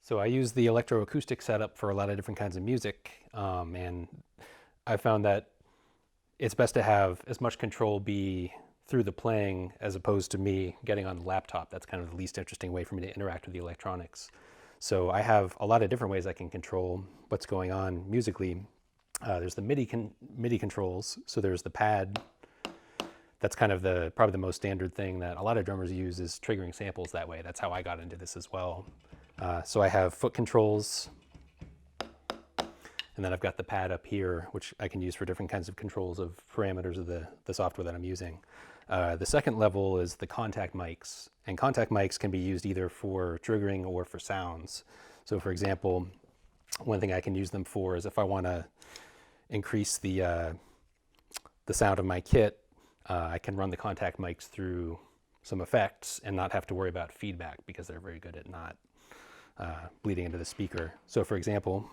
So I use the electroacoustic setup for a lot of different kinds of music, and I found that it's best to have as much control be through the playing as opposed to me getting on the laptop. That's kind of the least interesting way for me to interact with the electronics. So I have a lot of different ways I can control what's going on musically. There's the MIDI controls. So there's the pad. That's kind of probably the most standard thing that a lot of drummers use, is triggering samples that way. That's how I got into this as well. So I have foot controls, and then I've got the pad up here, which I can use for different kinds of controls of parameters of the software that I'm using. The second level is the contact mics, and contact mics can be used either for triggering or for sounds. So for example, one thing I can use them for is if I want to increase the sound of my kit, I can run the contact mics through some effects and not have to worry about feedback, because they're very good at not bleeding into the speaker. So for example,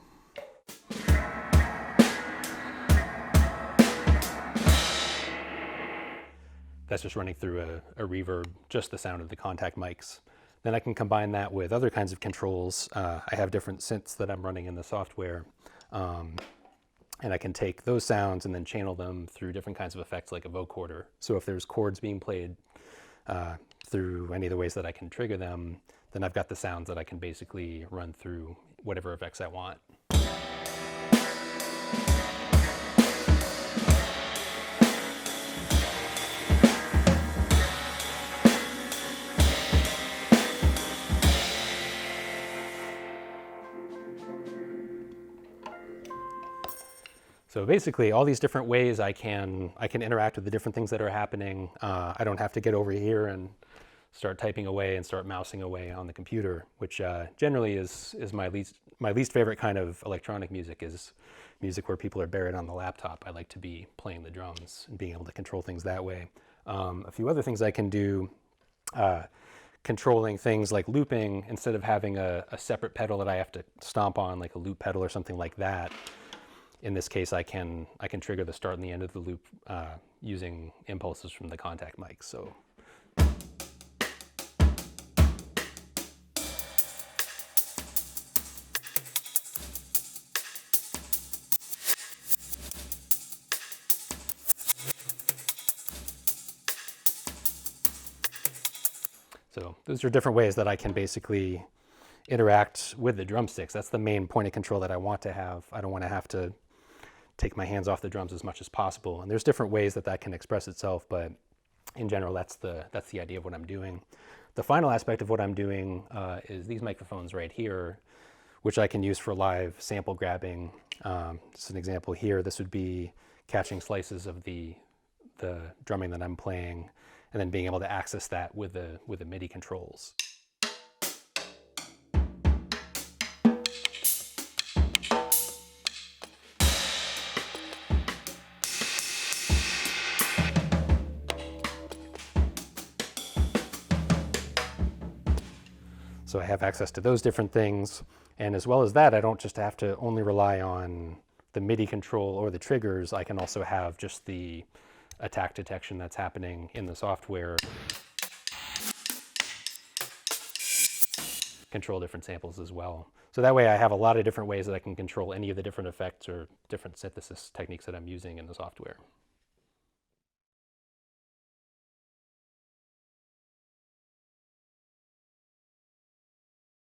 that's just running through a reverb, just the sound of the contact mics. Then I can combine that with other kinds of controls. I have different synths that I'm running in the software, and I can take those sounds and then channel them through different kinds of effects like a vocoder. So if there's chords being played through any of the ways that I can trigger them, then I've got the sounds that I can basically run through whatever effects I want. So basically, all these different ways I can interact with the different things that are happening. I don't have to get over here and start typing away and start mousing away on the computer, which generally is my least favorite kind of electronic music, is music where people are buried on the laptop. I like to be playing the drums and being able to control things that way. A few other things I can do, controlling things like looping, instead of having a separate pedal that I have to stomp on, like a loop pedal or something like that. In this case, I can trigger the start and the end of the loop using impulses from the contact mics. So those are different ways that I can basically interact with the drumsticks. That's the main point of control that I want to have. I don't want to have to take my hands off the drums as much as possible. And there's different ways that can express itself, but in general, that's the idea of what I'm doing. The final aspect of what I'm doing is these microphones right here, which I can use for live sample grabbing. Just an example here, this would be catching slices of the drumming that I'm playing, and then being able to access that with the MIDI controls. So I have access to those different things. And as well as that, I don't just have to only rely on the MIDI control or the triggers. I can also have just the attack detection that's happening in the software, control different samples as well. So that way I have a lot of different ways that I can control any of the different effects or different synthesis techniques that I'm using in the software.